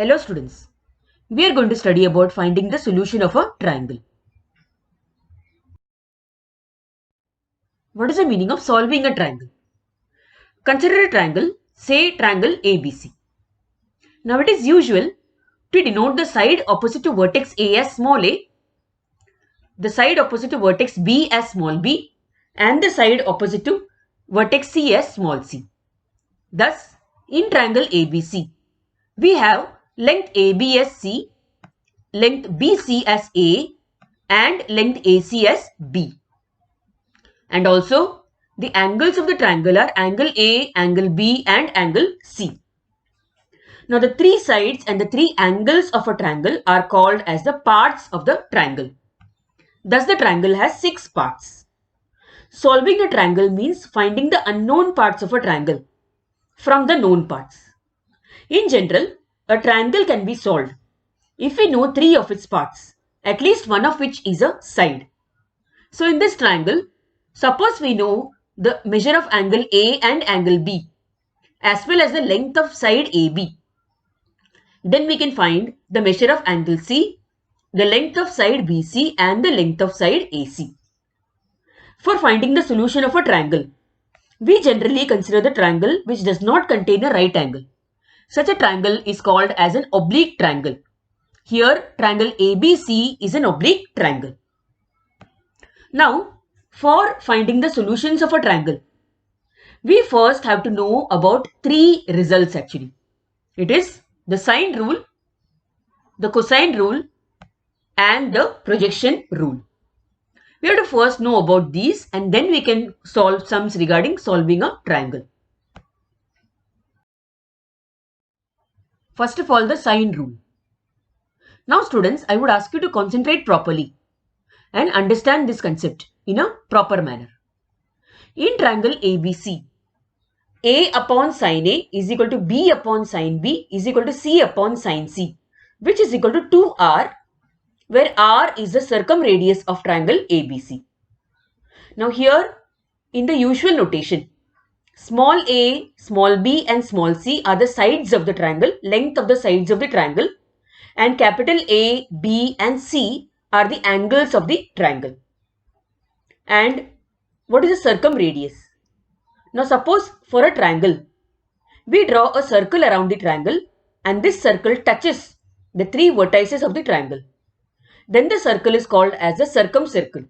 Hello students, we are going to study about finding the solution of a triangle. What is the meaning of solving a triangle? Consider a triangle, say triangle ABC. Now it is usual to denote the side opposite to vertex A as small a, the side opposite to vertex B as small b, and the side opposite to vertex C as small c. Thus, in triangle ABC, we have length AB as C, length BC as A, and length AC as B. And also, the angles of the triangle are angle A, angle B, and angle C. Now, the three sides and the three angles of a triangle are called as the parts of the triangle. Thus, the triangle has 6 parts. Solving a triangle means finding the unknown parts of a triangle from the known parts. In general, a triangle can be solved if we know 3 of its parts, at least one of which is a side. So, in this triangle, suppose we know the measure of angle A and angle B as well as the length of side AB. Then we can find the measure of angle C, the length of side BC and the length of side AC. For finding the solution of a triangle, we generally consider the triangle which does not contain a right angle. Such a triangle is called as an oblique triangle. Here, triangle ABC is an oblique triangle. Now, for finding the solutions of a triangle, we first have to know about 3 results actually. It is the sine rule, the cosine rule, and the projection rule. We have to first know about these and then we can solve sums regarding solving a triangle. First of all, the sine rule. Now students, I would ask you to concentrate properly and understand this concept in a proper manner. In triangle ABC, A upon sine A is equal to B upon sine B is equal to C upon sine C, which is equal to 2R, where R is the circumradius of triangle ABC. Now here, in the usual notation, small a, small b and small c are the sides of the triangle, length of the sides of the triangle, and capital A, B and C are the angles of the triangle. And what is a circumradius? Now suppose for a triangle, we draw a circle around the triangle and this circle touches the 3 vertices of the triangle. Then the circle is called as the circumcircle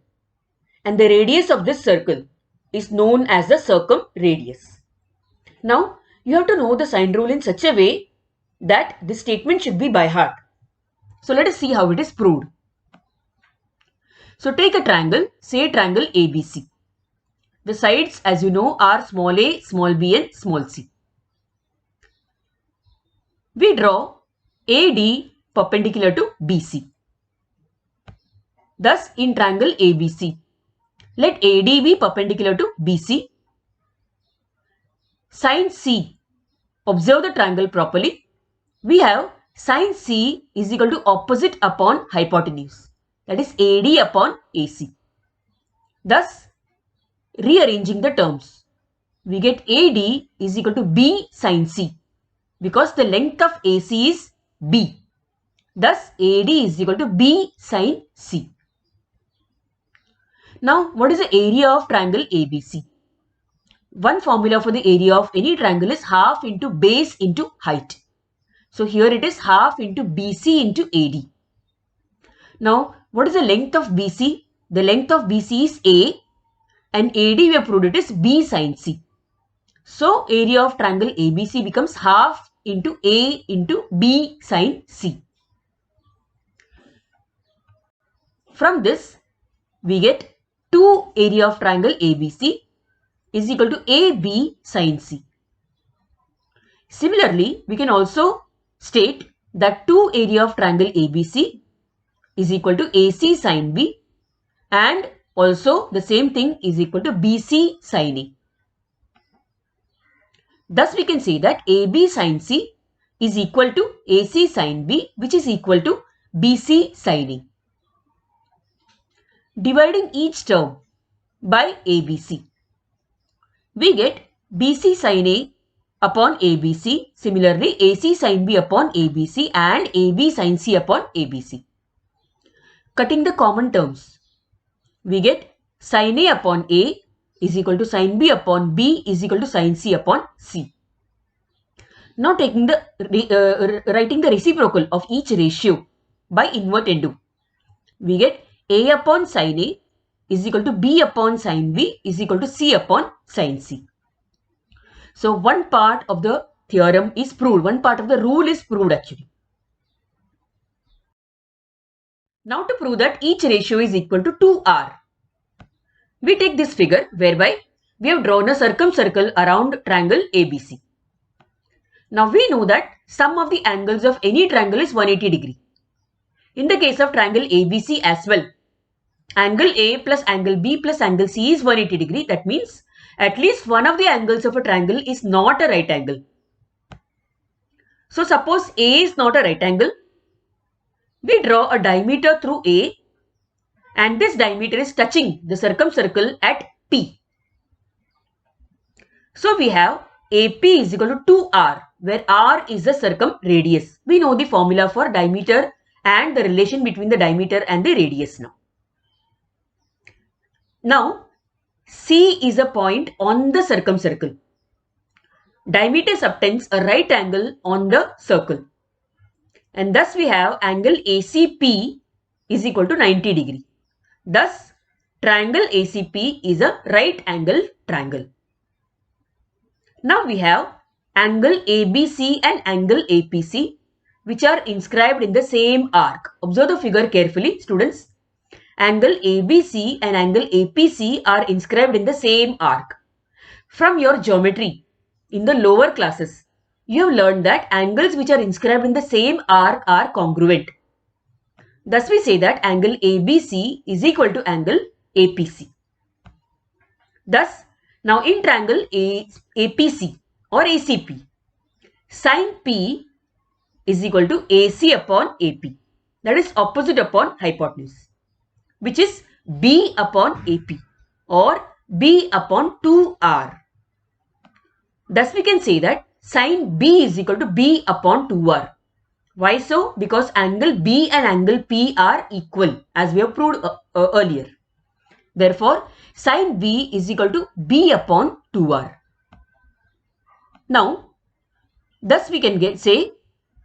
and the radius of this circle is known as the circumradius. Now you have to know the sine rule in such a way that this statement should be by heart. So let us see how it is proved. So take a triangle, say triangle ABC. The sides, as you know, are small a, small b and small c. We draw AD perpendicular to BC. Thus, in triangle ABC, let AD be perpendicular to BC. Sine C, observe the triangle properly. We have sine C is equal to opposite upon hypotenuse, that is AD upon AC. Thus, rearranging the terms, we get AD is equal to B sine C because the length of AC is B. Thus, AD is equal to B sine C. Now, what is the area of triangle ABC? One formula for the area of any triangle is half into base into height. So, here it is half into BC into AD. Now, what is the length of BC? The length of BC is A and AD we have proved it is B sine C. So, area of triangle ABC becomes half into A into B sine C. From this, we get 2 area of triangle ABC is equal to AB sine C. Similarly, we can also state that 2 area of triangle ABC is equal to AC sine B and also the same thing is equal to BC sine A. Thus, we can say that AB sine C is equal to AC sine B, which is equal to BC sine A. Dividing each term by ABC, we get BC sine A upon ABC. Similarly, AC sin B upon ABC and AB sin C upon ABC. Cutting the common terms, we get sin A upon A is equal to sin B upon B is equal to sin C upon C. Now taking the writing the reciprocal of each ratio by invert endo, we get A upon sin A is equal to B upon sin B is equal to C upon sin C. So one part of the theorem is proved, one part of the rule is proved actually. Now to prove that each ratio is equal to 2R, we take this figure whereby we have drawn a circumcircle around triangle ABC. Now we know that sum of the angles of any triangle is 180 degree. In the case of triangle ABC as well, angle A plus angle B plus angle C is 180 degree. That means at least one of the angles of a triangle is not a right angle. So suppose A is not a right angle, we draw a diameter through A and this diameter is touching the circumcircle at P. So we have AP is equal to 2R, where R is the circumradius. We know the formula for diameter and the relation between the diameter and the radius now. Now C is a point on the circumcircle. Diameter subtends a right angle on the circle. And thus we have angle ACP is equal to 90 degree. Thus triangle ACP is a right angle triangle. Now we have angle ABC and angle APC which are inscribed in the same arc. Observe the figure carefully, students. Angle ABC and angle APC are inscribed in the same arc. From your geometry in the lower classes, you have learned that angles which are inscribed in the same arc are congruent. Thus we say that angle ABC is equal to angle APC. Thus, now in triangle APC or ACP, sin P is equal to AC upon AP. That is opposite upon hypotenuse, which is B upon AP or B upon 2R. Thus we can say that sin B is equal to B upon 2R. Why so? Because angle B and angle P are equal, as we have proved earlier. Therefore, sin B is equal to B upon 2R. Now, thus we can say,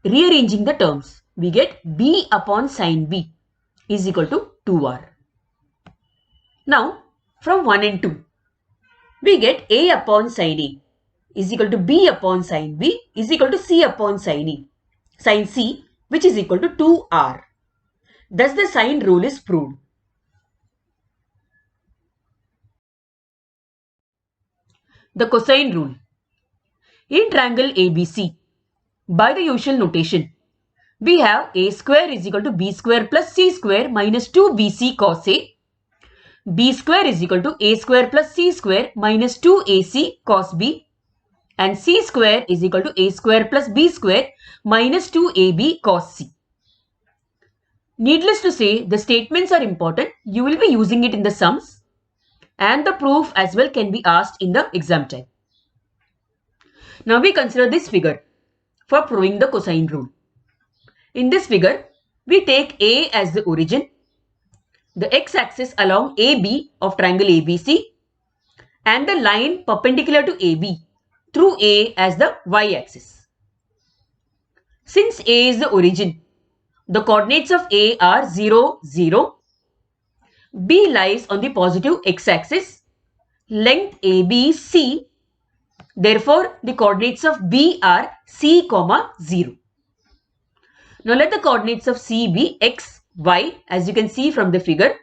rearranging the terms, we get B upon sin B is equal to 2R. Now, from 1 and 2, we get A upon sin A is equal to B upon sin B is equal to C upon sin C, which is equal to 2R. Thus the sine rule is proved. The cosine rule. In triangle ABC, by the usual notation, we have A square is equal to B square plus C square minus 2BC cos A. B square is equal to A square plus C square minus 2AC cos B. And C square is equal to A square plus B square minus 2AB cos C. Needless to say, the statements are important. You will be using it in the sums and the proof as well can be asked in the exam time. Now we consider this figure for proving the cosine rule. In this figure, we take A as the origin, the x-axis along AB of triangle ABC and the line perpendicular to AB through A as the y-axis. Since A is the origin, the coordinates of A are 0, 0. B lies on the positive x-axis. Length AB is C. Therefore, the coordinates of B are C, 0. Now, let the coordinates of C be x, y as you can see from the figure.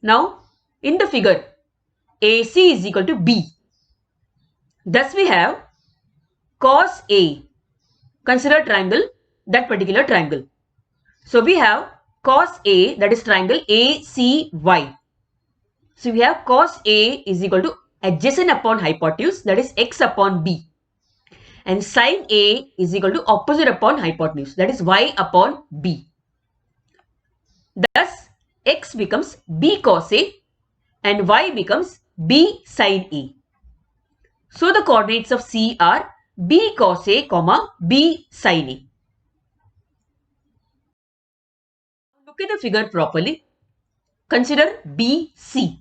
Now, in the figure, AC is equal to B. Thus, we have cos A. Consider triangle, that particular triangle. So, we have cos A, that is triangle ACY. So, we have cos A is equal to adjacent upon hypotenuse, that is x upon B. And sin A is equal to opposite upon hypotenuse, that is y upon B. Thus, x becomes B cos A and y becomes B sin A. So, the coordinates of C are B cos A, comma B sin A. Look at the figure properly. Consider BC.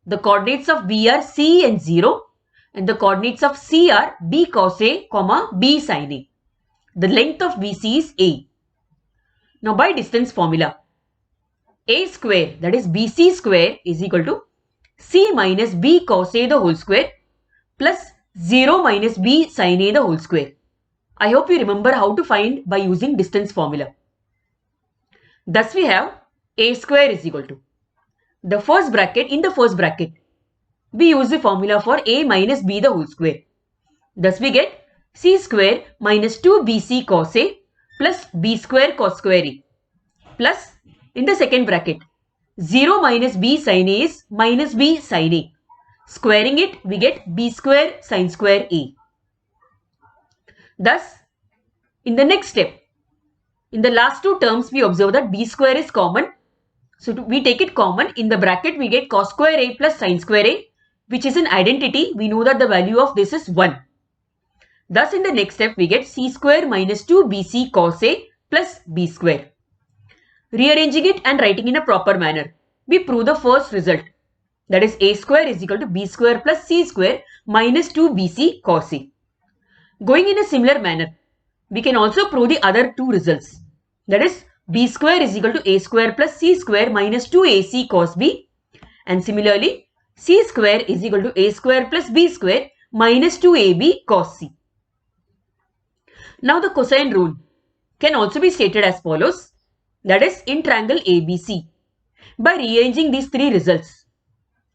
The coordinates of B are C and 0 and the coordinates of C are B cos A, comma B sin A. The length of BC is A. Now by distance formula, A square, that is BC square, is equal to C minus B cos A the whole square plus 0 minus B sin A the whole square. I hope you remember how to find by using distance formula. Thus we have A square is equal to the first bracket. In the first bracket, we use the formula for A minus B the whole square. Thus we get C square minus 2BC cos A plus B square cos square A plus, in the second bracket, 0 minus B sin A is minus B sin A. Squaring it, we get B square sin square A. Thus, in the next step, in the last two terms, we observe that B square is common. So we take it common. In the bracket, we get cos square A plus sin square A, which is an identity. We know that the value of this is 1. Thus, in the next step, we get C square minus 2BC cos A plus B square. Rearranging it and writing in a proper manner, we prove the first result. That is A square is equal to B square plus C square minus 2BC cos A. Going in a similar manner, we can also prove the other two results. That is B square is equal to A square plus C square minus 2AC cos B. And similarly, C square is equal to A square plus B square minus 2AB cos C. Now the cosine rule can also be stated as follows. That is, in triangle ABC, by rearranging these three results,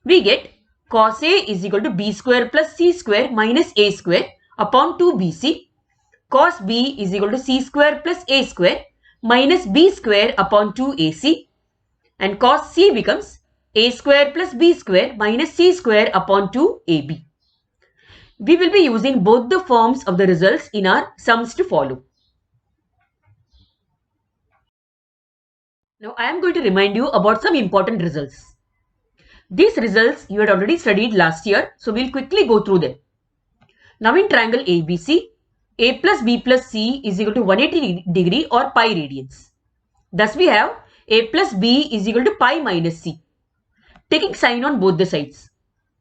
we get cos A is equal to B square plus C square minus A square upon 2BC, cos B is equal to C square plus A square minus B square upon 2AC, and cos C becomes A square plus B square minus C square upon 2AB. We will be using both the forms of the results in our sums to follow. Now I am going to remind you about some important results. These results you had already studied last year, so we'll quickly go through them. Now in triangle ABC, A plus B plus C is equal to 180 degree or pi radians. Thus we have A plus B is equal to pi minus C. Taking sign on both the sides,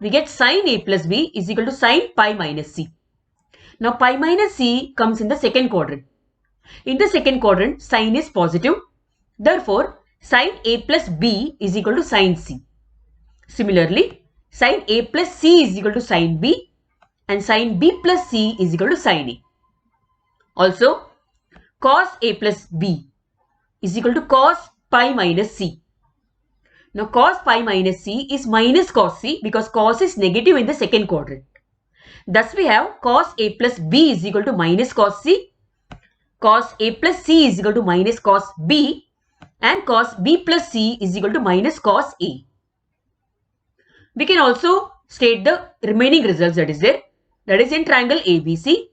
we get sin A plus B is equal to sin pi minus C. Now pi minus C comes in the second quadrant. In the second quadrant, sign is positive. Therefore, sin A plus B is equal to sin C. Similarly, sin A plus C is equal to sin B and sin B plus C is equal to sin A. Also, cos A plus B is equal to cos pi minus C. Now, cos pi minus C is minus cos C because cos is negative in the second quadrant. Thus, we have cos A plus B is equal to minus cos C, cos A plus C is equal to minus cos B, and cos B plus C is equal to minus cos A. We can also state the remaining results that is there. That is, in triangle ABC,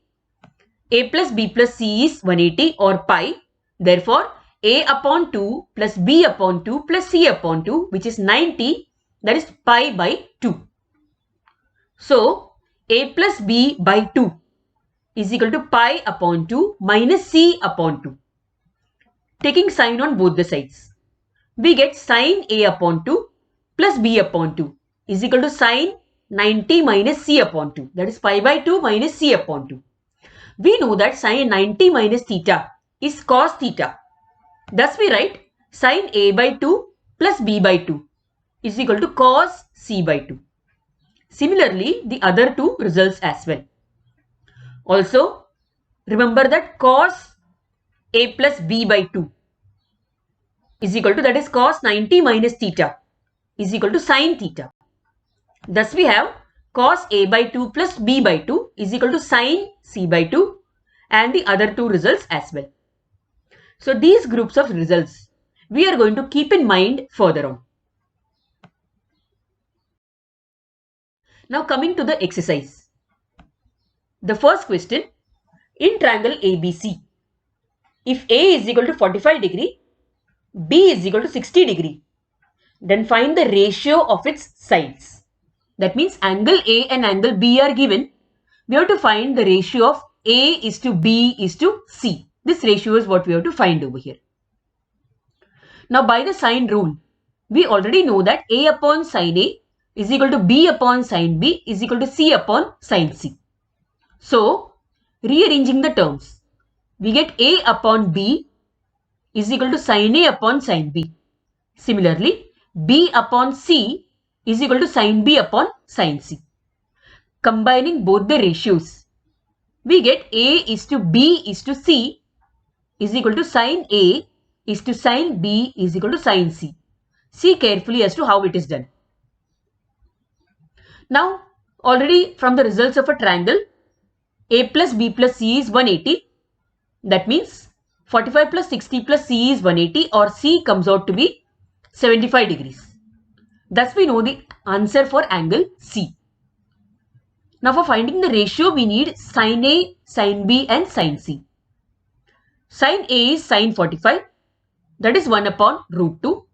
A plus B plus C is 180 or pi. Therefore, A upon 2 plus B upon 2 plus C upon 2, which is 90, that is pi by 2. So, A plus B by 2 is equal to pi upon 2 minus C upon 2. Taking sign on both the sides, we get sin A upon 2 plus B upon 2 is equal to sin 90 minus C upon 2. That is pi by 2 minus C upon 2. We know that sin 90 minus theta is cos theta. Thus we write sin A by 2 plus B by 2 is equal to cos C by 2. Similarly, the other two results as well. Also, remember that cos A plus B by 2 is equal to, that is, cos 90 minus theta is equal to sin theta. Thus we have cos A by 2 plus B by 2 is equal to sin C by 2 and the other two results as well. So these groups of results we are going to keep in mind further on. Now coming to the exercise. The first question, in triangle ABC, if A is equal to 45 degree, B is equal to 60 degree, then find the ratio of its sides. That means angle A and angle B are given. we have to find the ratio of A is to B is to C. This ratio is what we have to find over here. Now by the sine rule, we already know that A upon sine A is equal to B upon sine B is equal to C upon sine C. So rearranging the terms, we get A upon B is equal to sine A upon sine B. Similarly, B upon C is equal to sine B upon sine C. Combining both the ratios, we get A is to B is to C is equal to sine A is to sine B is equal to sine C. See carefully as to how it is done. Now, already from the results of a triangle, A plus B plus C is 180. That means 45 plus 60 plus C is 180, or C comes out to be 75 degrees. Thus, we know the answer for angle C. Now, for finding the ratio, we need sine A, sine B and sine C. Sine A is sine 45, that is 1 upon root 2.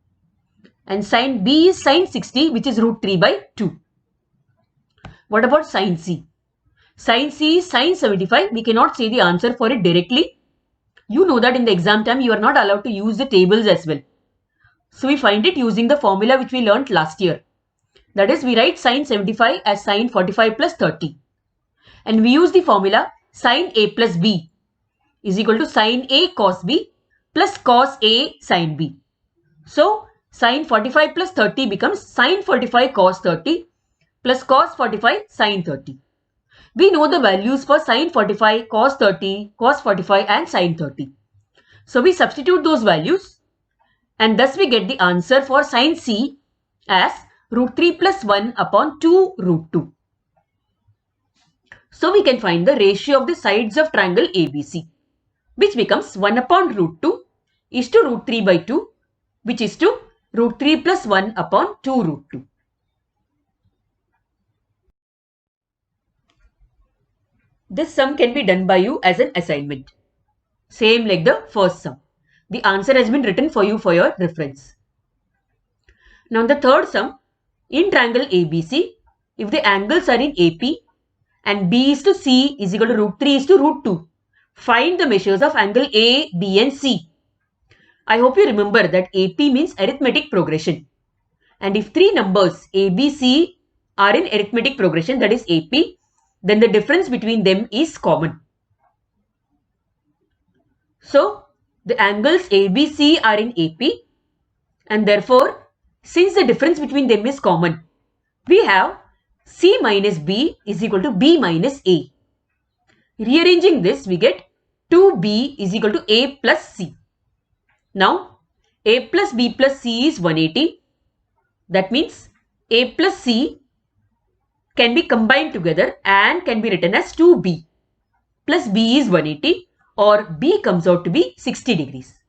And sine B is sine 60, which is root 3 by 2. What about sine C? Sine C is sine 75. We cannot say the answer for it directly. You know that in the exam time, you are not allowed to use the tables as well. So we find it using the formula which we learnt last year. That is, we write sine 75 as sine 45 plus 30. And we use the formula sine A plus B is equal to sine A cos B plus cos A sine B. So sine 45 plus 30 becomes sine 45 cos 30 plus cos 45 sine 30. We know the values for sine 45, cos 30, cos 45 and sine 30. So we substitute those values and thus we get the answer for sine C as root 3 plus 1 upon 2 root 2. So we can find the ratio of the sides of triangle ABC, which becomes 1 upon root 2 is to root 3 by 2, which is to root 3 plus 1 upon 2 root 2. This sum can be done by you as an assignment. Same like the first sum. The answer has been written for you for your reference. Now the third sum, in triangle ABC, if the angles are in AP and B is to C is equal to root 3 is to root 2, find the measures of angle A, B and C. I hope you remember that AP means arithmetic progression. And if three numbers A, B, C are in arithmetic progression, that is AP, then the difference between them is common. So, the angles ABC are in AP and therefore, since the difference between them is common, we have C minus B is equal to B minus A. Rearranging this, we get 2B is equal to A plus C. Now, A plus B plus C is 180. That means A plus C can be combined together and can be written as 2B plus B is 180, or B comes out to be 60 degrees.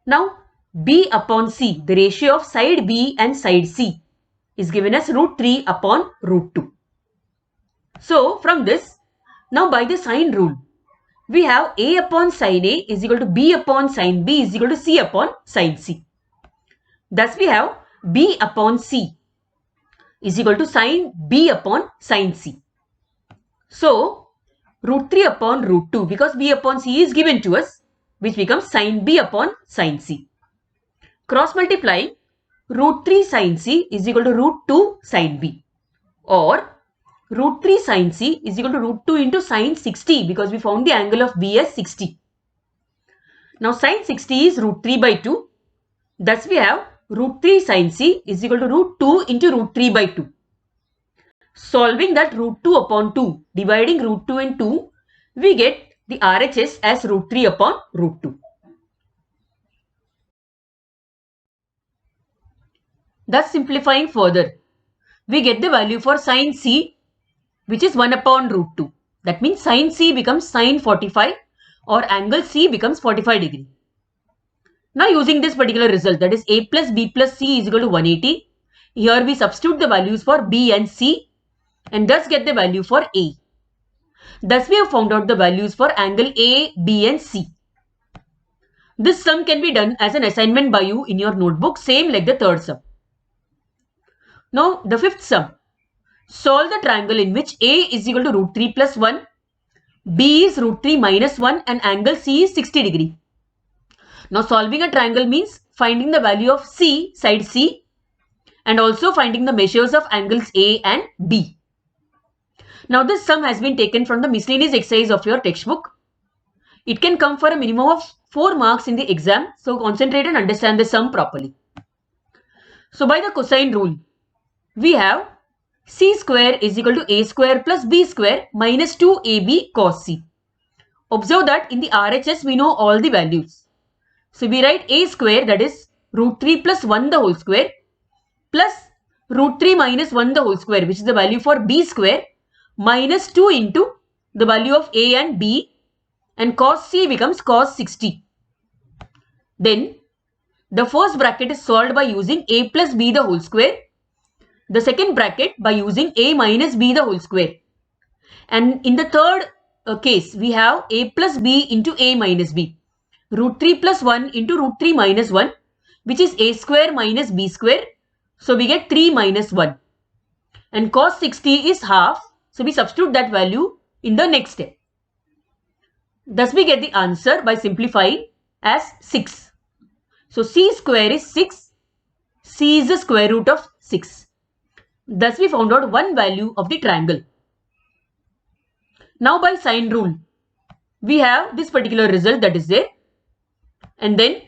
Now, B upon C, the ratio of side B and side C is given as root 3 upon root 2. So, from this, now by the sine rule, we have A upon sine A is equal to B upon sine B is equal to C upon sine C. Thus, we have B upon C is equal to sine B upon sine C. So, root 3 upon root 2, because B upon C is given to us, which becomes sine B upon sine C. Cross multiplying, root 3 sine C is equal to root 2 sine B, or root 3 sine C is equal to root 2 into sine 60, because we found the angle of B as 60. Now sine 60 is root 3 by 2. Thus we have root 3 sine C is equal to root 2 into root 3 by 2. Solving that root 2 upon 2, dividing root 2 and 2, we get the RHS as root 3 upon root 2. Thus simplifying further, we get the value for sine C, which is 1 upon root 2. That means sine C becomes sine 45, or angle C becomes 45 degree. Now using this particular result, that is A plus B plus C is equal to 180. Here we substitute the values for B and C and thus get the value for A. Thus we have found out the values for angle A, B and C. This sum can be done as an assignment by you in your notebook, same like the third sum. Now the fifth sum. Solve the triangle in which A is equal to root 3 plus 1, B is root 3 minus 1 and angle C is 60 degree. Now solving a triangle means finding the value of C, side C, and also finding the measures of angles A and B. Now this sum has been taken from the miscellaneous exercise of your textbook. It can come for a minimum of 4 marks in the exam, so concentrate and understand the sum properly. So by the cosine rule, we have C square is equal to A square plus B square minus 2AB cos C. Observe that in the RHS we know all the values. So we write A square, that is root 3 plus 1 the whole square, plus root 3 minus 1 the whole square, which is the value for B square, minus 2 into the value of A and B, and cos C becomes cos 60. Then the first bracket is solved by using A plus B the whole square, the second bracket by using A minus B the whole square, and in the third case we have A plus B into A minus B, root 3 plus 1 into root 3 minus 1, which is A square minus B square, so we get 3 minus 1, and cos 60 is half, so we substitute that value in the next step. Thus we get the answer by simplifying as 6. So C square is 6, C is the square root of 6. Thus we found out one value of the triangle. Now by sine rule, we have this particular result that is there, and then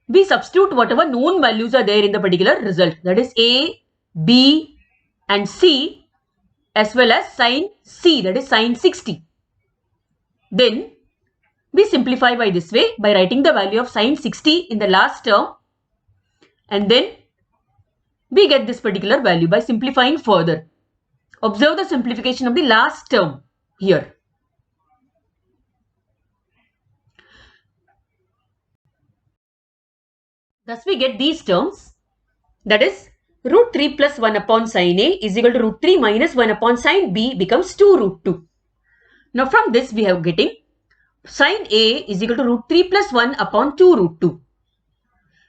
we substitute whatever known values are there in the particular result, that is A, B and C, as well as sine C, that is sine 60. Then we simplify by this way, by writing the value of sine 60 in the last term, and then we get this particular value by simplifying further. Observe the simplification of the last term here. Thus we get these terms, that is root 3 plus 1 upon sine A is equal to root 3 minus 1 upon sine B becomes 2 root 2. Now from this we have getting sine A is equal to root 3 plus 1 upon 2 root 2.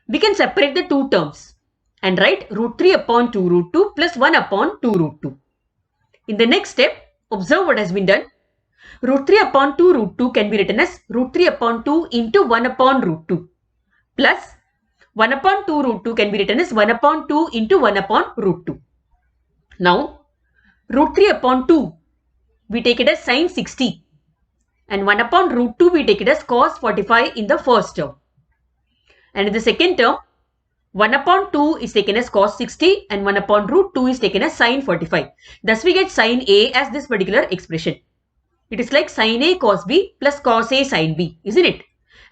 We can separate the two terms and write root 3 upon 2 root 2 plus 1 upon 2 root 2. In the next step, observe what has been done. Root 3 upon 2 root 2 can be written as root 3 upon 2 into 1 upon root 2 plus 1 upon 2 root 2 can be written as 1 upon 2 into 1 upon root 2. Now, root 3 upon 2, we take it as sine 60, and 1 upon root 2 we take it as cos 45 in the first term. And in the second term, 1 upon 2 is taken as cos 60 and 1 upon root 2 is taken as sine 45. Thus we get sine A as this particular expression. It is like sine A cos B plus cos A sine B, isn't it?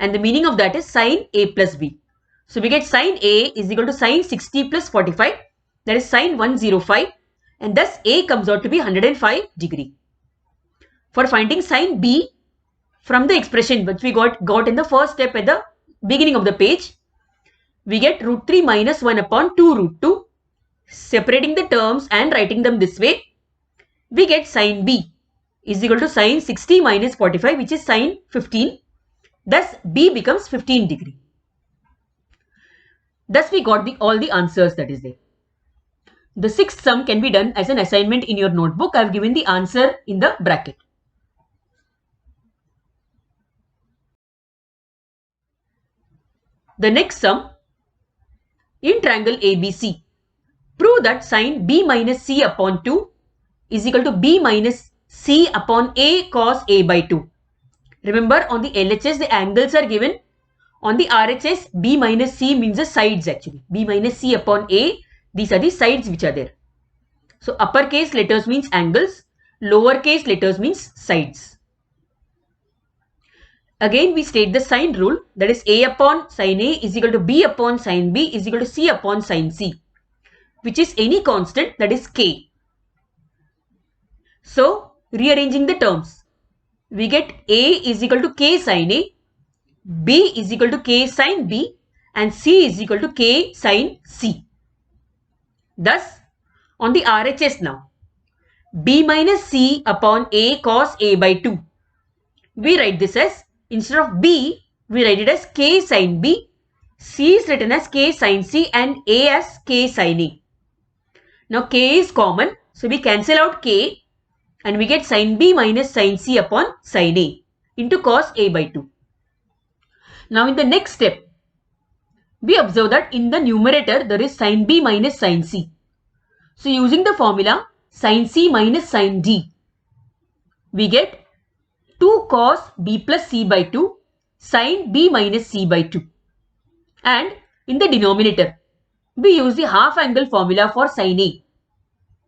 And the meaning of that is sine A plus B. So we get sine A is equal to sine 60 plus 45, that is sine 105, and thus A comes out to be 105 degree. For finding sine B from the expression which we got in the first step at the beginning of the page, we get root 3 minus 1 upon 2 root 2. Separating the terms and writing them this way, we get sine B is equal to sine 60 minus 45, which is sine 15. Thus B becomes 15 degree. Thus we got all the answers that is there. The sixth sum can be done as an assignment in your notebook. I have given the answer in the bracket. The next sum, in triangle ABC, prove that sine B minus C upon 2 is equal to B minus C upon A cos A by 2. Remember, on the LHS the angles are given. On the RHS, B minus C means the sides actually. B minus C upon A, these are the sides which are there. So uppercase letters means angles, lowercase letters means sides. Again we state the sine rule, that is A upon sine A is equal to B upon sine B is equal to C upon sine C, which is any constant, that is K. So rearranging the terms, we get A is equal to K sine A, B is equal to K sine B, and C is equal to K sine C. Thus, on the RHS now, B minus C upon A cos A by 2. We write this as, instead of B, we write it as K sine B, C is written as K sine C, and A as K sine A. Now K is common, So we cancel out k and we get sin b minus sin c upon sin a into cos a by 2. Now in the next step, we observe that in the numerator there is sin b minus sin c. So using the formula sin c minus sin d, we get 2 cos b plus c by 2 sin b minus c by 2. And in the denominator, we use the half angle formula for sin a.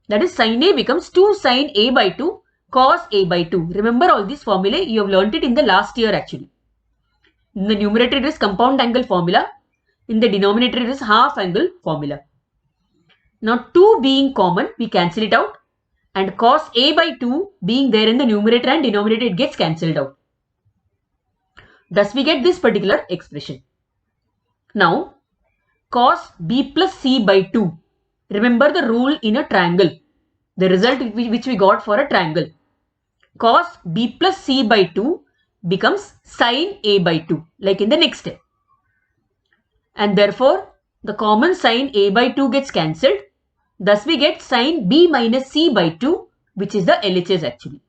That is, sin a becomes 2 sin a by 2 cos a by 2. Remember all these formulae, you have learnt it in the last year actually. In the numerator it is compound angle formula. In the denominator it is half angle formula. Now 2 being common, we cancel it out. And cos a by 2 being there in the numerator and denominator, it gets cancelled out. Thus we get this particular expression. Now cos b plus c by 2. Remember the rule in a triangle. The result which we got for a triangle. Cos b plus c by 2 becomes sin a by 2, like in the next step. And therefore the common sin a by 2 gets cancelled. Thus we get sin b minus c by 2, which is the LHS actually.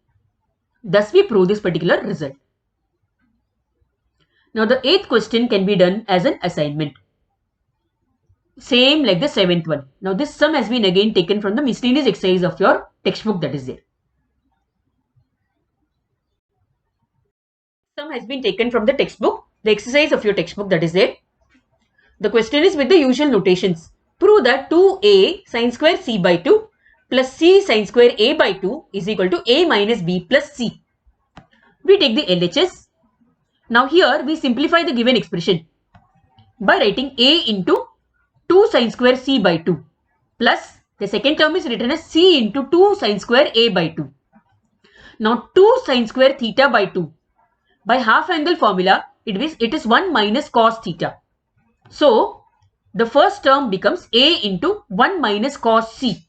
Thus we prove this particular result. Now the 8th question can be done as an assignment. Same like the 7th one. Now this sum has been again taken from the miscellaneous exercise of your textbook that is there. Sum has been taken from the textbook, the exercise of your textbook that is there. The question is with the usual notations. Prove that 2a sin square c by 2 plus c sin square a by 2 is equal to a minus b plus c. We take the LHS. Now here we simplify the given expression by writing a into 2 sin square c by 2 plus the second term is written as c into 2 sin square a by 2. Now 2 sin square theta by 2. By half angle formula, it is 1 minus cos theta. So the first term becomes a into 1 minus cos c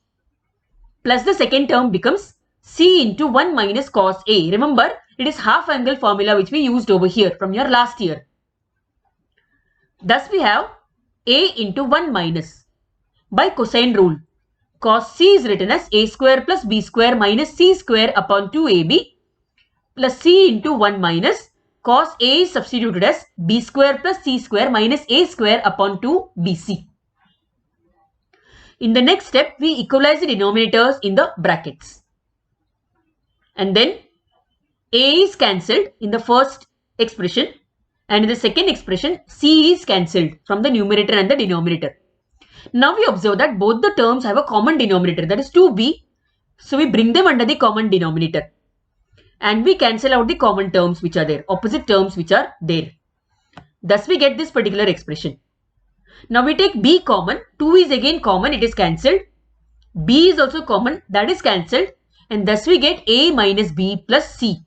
plus the second term becomes c into 1 minus cos a. Remember, it is half angle formula which we used over here from your last year. Thus we have a into 1 minus. By cosine rule, cos c is written as a square plus b square minus c square upon 2ab plus c into 1 minus cos a is substituted as b square plus c square minus a square upon 2bc. In the next step, we equalize the denominators in the brackets. And then a is cancelled in the first expression and in the second expression c is cancelled from the numerator and the denominator. Now we observe that both the terms have a common denominator, that is 2b. So we bring them under the common denominator. And we cancel out the common terms which are there, opposite terms which are there. Thus we get this particular expression. Now we take b common, 2 is again common, it is cancelled. B is also common, that is cancelled. And thus we get a minus b plus c,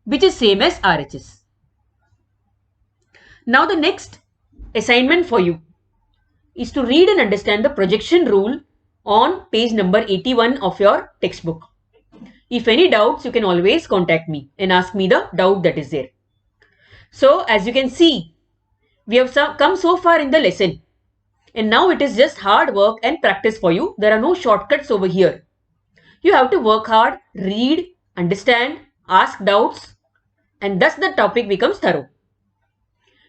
which is same as RHS. Now the next assignment for you is to read and understand the projection rule on page number 81 of your textbook. If any doubts, you can always contact me and ask me the doubt that is there. So as you can see, we have come so far in the lesson and now it is just hard work and practice for you. There are no shortcuts over here. You have to work hard, read, understand, ask doubts, and thus the topic becomes thorough.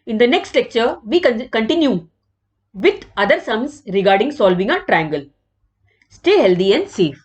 In the next lecture, we continue with other sums regarding solving a triangle. Stay healthy and safe.